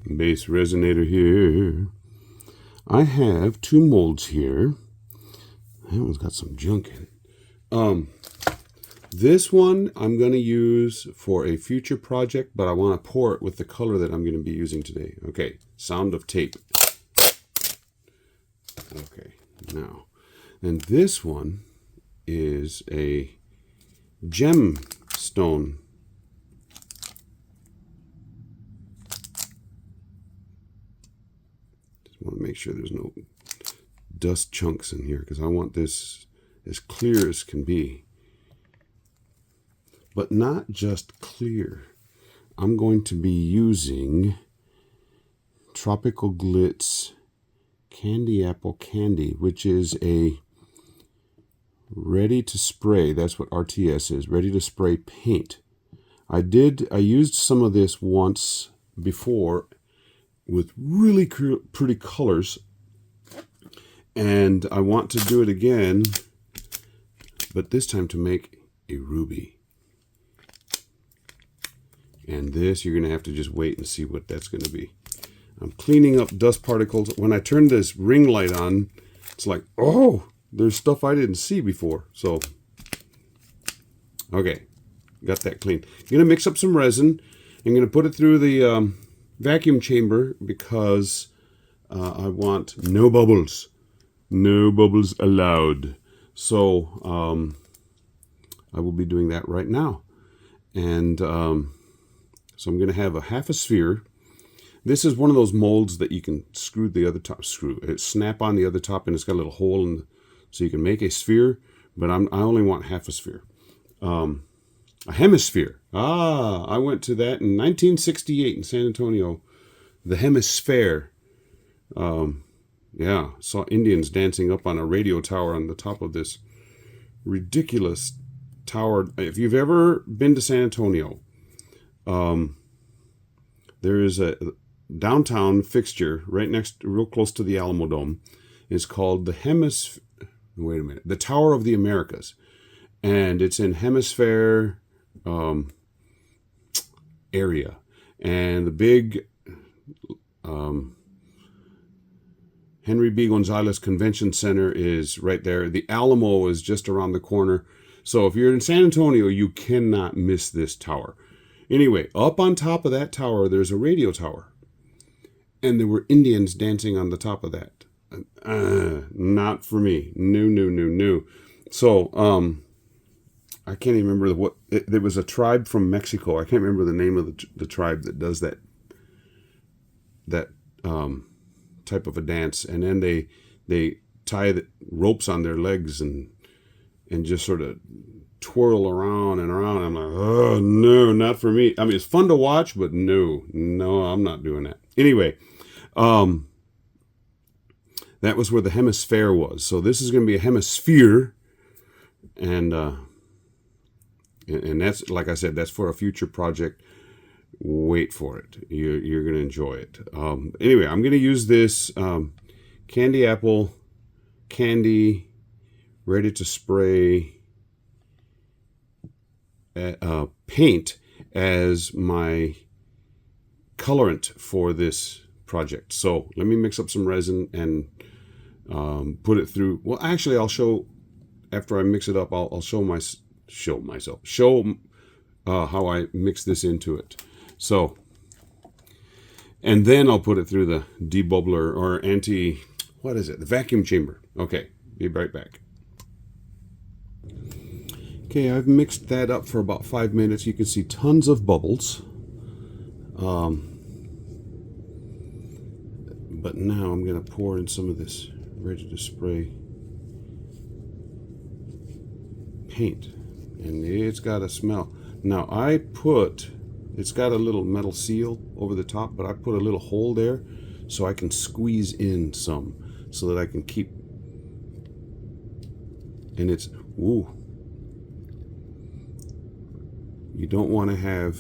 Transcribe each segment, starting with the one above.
BassResinator here. I have two molds here. That one's got some junk in it. This one I'm going to use for a future project, but I want to pour it with the color that I'm going to be using today. Okay, sound of tape. Okay, now, and this one is a gemstone. Just want to make sure there's no dust chunks in here because I want this as clear as can be. But not just clear. I'm going to be using Tropical Glitz Candy Apple Candy, which is a ready to spray. That's what RTS is, ready to spray paint. I used some of this once before with really pretty colors, and I want to do it again, but this time to make a ruby. And this, you're going to have to just wait and see what that's going to be. I'm cleaning up dust particles. When I turn this ring light on, it's like, oh, there's stuff I didn't see before. So, okay, got that clean. I'm going to mix up some resin. I'm going to put it through the vacuum chamber because I want no bubbles. No bubbles allowed. So, I will be doing that right now. And so I'm going to have a half a sphere. This is one of those molds that you can screw the other top, snap on the other top, and it's got a little hole in the, so you can make a sphere, but I only want half a sphere. A hemisphere. I went to that in 1968 in San Antonio. The hemisphere. Yeah, saw Indians dancing up on a radio tower on the top of this ridiculous tower. If you've ever been to San Antonio, there is a downtown fixture right real close to the Alamo Dome. It's called the the Tower of the Americas, and it's in Hemisphere area, and the big Henry B. Gonzalez Convention Center is right there. The Alamo is just around the corner. So if you're in San Antonio, you cannot miss this tower. Anyway, up on top of that tower, there's a radio tower. And there were Indians dancing on the top of that. Not for me. No. So, I can't even remember there was a tribe from Mexico. I can't remember the name of the tribe that does that type of a dance. And then they tie the ropes on their legs and just sort of twirl around and around. I'm like, oh no, not for me. I mean, it's fun to watch, but no, I'm not doing that. Anyway, that was where the hemisphere was. So this is going to be a hemisphere, and that's, like I said, that's for a future project. Wait for it. You're going to enjoy it. Anyway, I'm going to use this candy apple candy ready to spray paint as my colorant for this project. So let me mix up some resin and put it through. Well, actually, I'll show after I mix it up. I'll show how I mix this into it. So, and then I'll put it through the debubbler or the vacuum chamber. Okay, be right back. Okay, I've mixed that up for about 5 minutes. You can see tons of bubbles. But now I'm going to pour in some of this ready to spray paint. And it's got a smell. Now it's got a little metal seal over the top, but I put a little hole there so I can squeeze in some so that I can keep, and it's, ooh. You don't want to have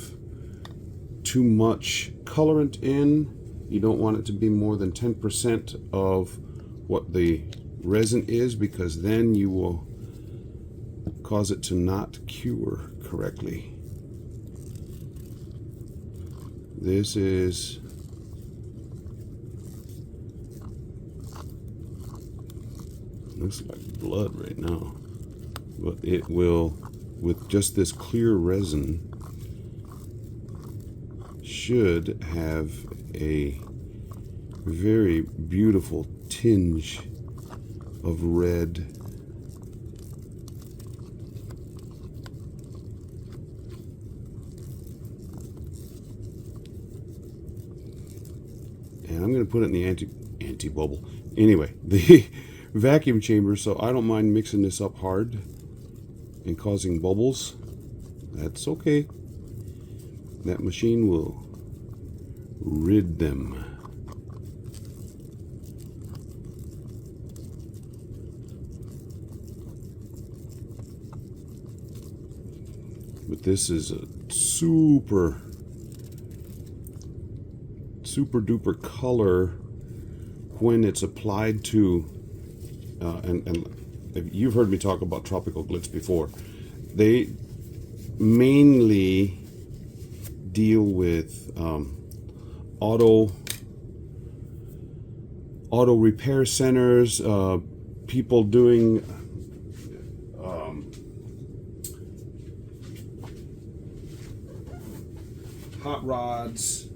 too much colorant in. You don't want it to be more than 10% of what the resin is, because then you will cause it to not cure correctly. This is looks like blood right now. But it will, with just this clear resin, should have a very beautiful tinge of red. And I'm going to put it in the anti-bubble. Anyway, the vacuum chamber, so I don't mind mixing this up hard and causing bubbles. That's okay. That machine will rid them. But this is a super duper color when it's applied to and you've heard me talk about tropical glitz before. They mainly deal with auto repair centers, people doing hot rods,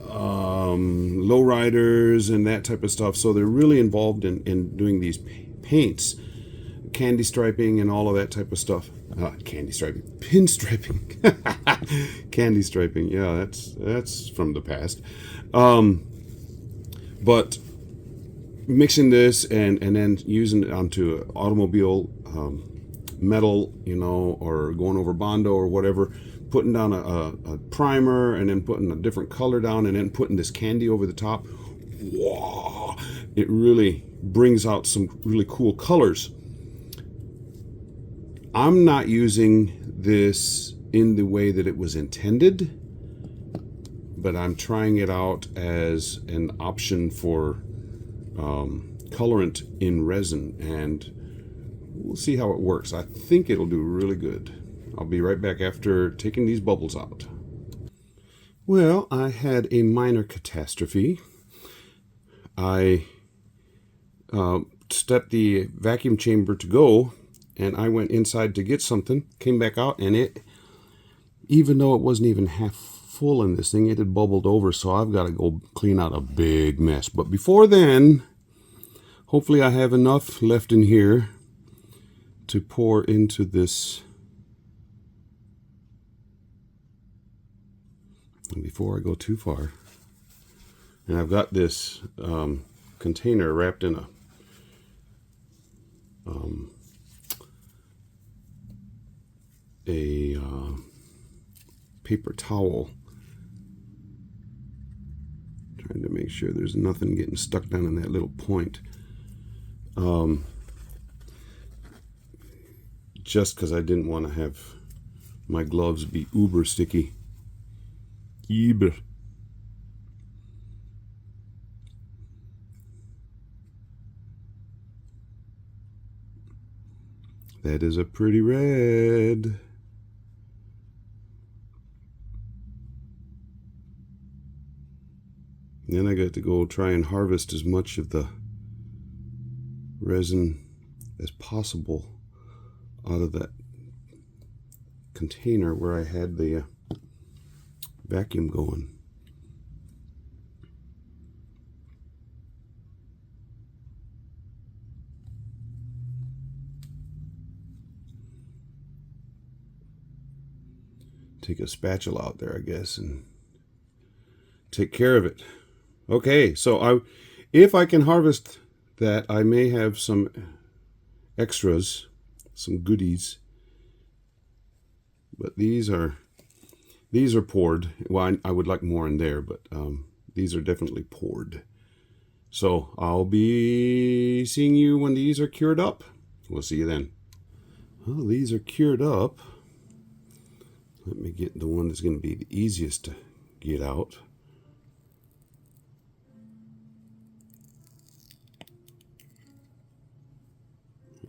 lowriders and that type of stuff. So they're really involved in doing these paints, candy striping and all of that type of stuff. Candy striping, pinstriping, candy striping. Yeah, that's from the past. But mixing this and then using it onto automobile metal, or going over Bondo or whatever, putting down a primer and then putting a different color down and then putting this candy over the top. Wow, it really brings out some really cool colors. I'm not using this in the way that it was intended, but I'm trying it out as an option for colorant in resin, and we'll see how it works. I think it'll do really good. I'll be right back after taking these bubbles out. Well, I had a minor catastrophe. I stepped the vacuum chamber to go, and I went inside to get something, came back out, and it, even though it wasn't even half full in this thing, it had bubbled over, so I've got to go clean out a big mess. But before then, hopefully I have enough left in here to pour into this. And before I go too far, and I've got this container wrapped in a paper towel, trying to make sure there's nothing getting stuck down in that little point, just because I didn't want to have my gloves be uber sticky. Uber. That is a pretty red. Then I got to go try and harvest as much of the resin as possible out of that container where I had the vacuum going. Take a spatula out there, I guess, and take care of it. Okay, so if I can harvest that, I may have some extras, some goodies. But these are poured. Well, I would like more in there, but these are definitely poured. So I'll be seeing you when these are cured up. We'll see you then. Well, these are cured up. Let me get the one that's going to be the easiest to get out.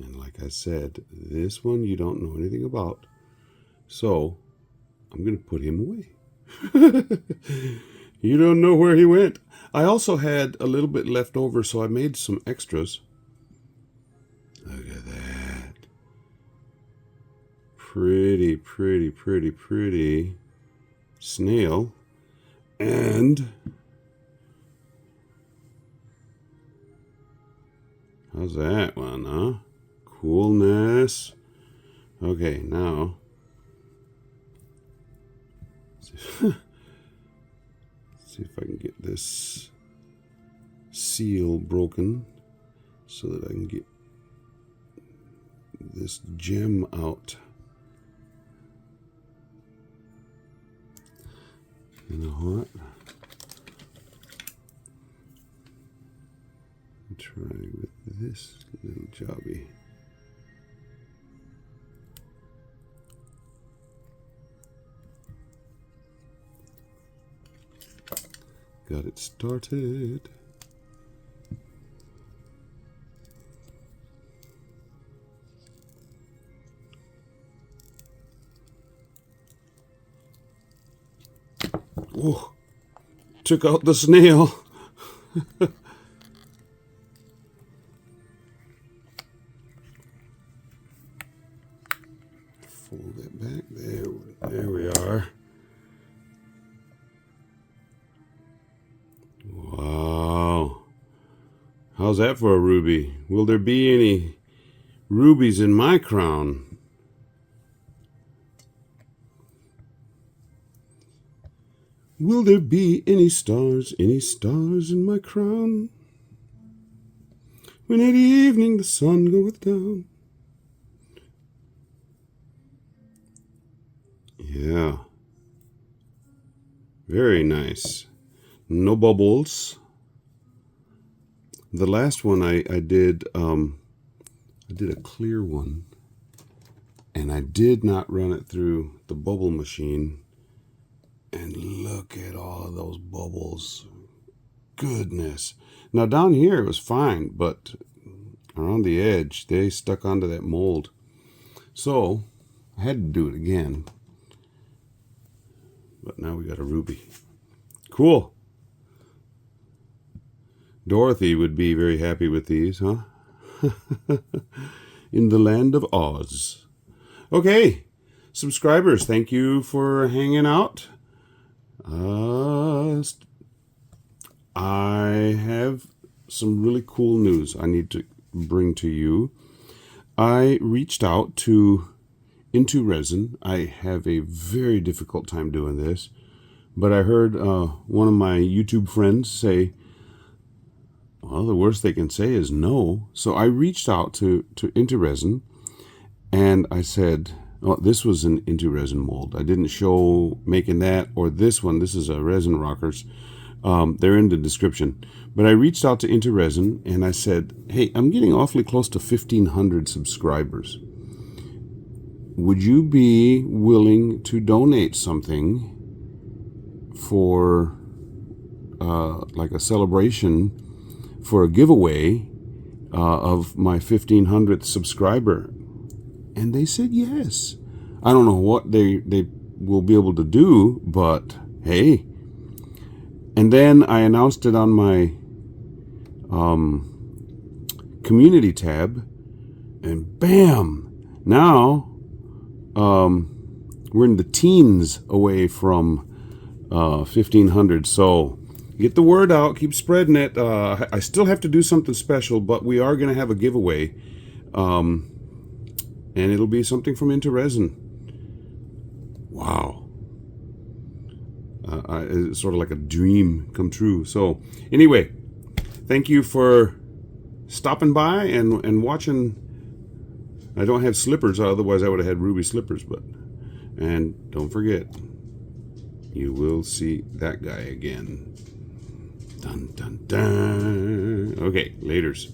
And like I said, this one you don't know anything about. So I'm going to put him away. You don't know where he went. I also had a little bit left over, so I made some extras. pretty, pretty, pretty, pretty snail. And how's that one, huh? Coolness. Okay, now see if I can get this seal broken so that I can get this gem out. You know what? I'll try with this little jobby. Got it started. Oh, took out the snail. Fold that back. There we are. Wow. How's that for a ruby? Will there be any rubies in my crown? Will there be any stars in my crown? When at evening the sun goeth down. Yeah. Very nice. No bubbles. The last one I did a clear one, and I did not run it through the bubble machine. And look at all of those bubbles. Goodness. Now down here it was fine, but around the edge they stuck onto that mold. So I had to do it again. But now we got a ruby. Cool. Dorothy would be very happy with these, huh? In the land of Oz. Okay, subscribers, thank you for hanging out. I have some really cool news I need to bring to you. I reached out to Into Resin. I have a very difficult time doing this, but I heard one of my YouTube friends say, well, the worst they can say is no. So I reached out to Into Resin, and I said, oh, this was an Into Resin mold. I didn't show making that or this one. This is a Resin Rockers. They're in the description. But I reached out to Into Resin and I said, hey, I'm getting awfully close to 1,500 subscribers. Would you be willing to donate something for like a celebration for a giveaway of my 1,500th subscriber? And they said yes. I don't know what they will be able to do, but hey. And then I announced it on my community tab, and bam! Now we're in the teens away from 1,500. So get the word out, keep spreading it. I still have to do something special, but we are going to have a giveaway. And it'll be something from Into Resin. Wow. It's sort of like a dream come true. So anyway, thank you for stopping by and watching. I don't have slippers, otherwise I would have had ruby slippers. And don't forget, you will see that guy again. Dun, dun, dun. Okay, laters.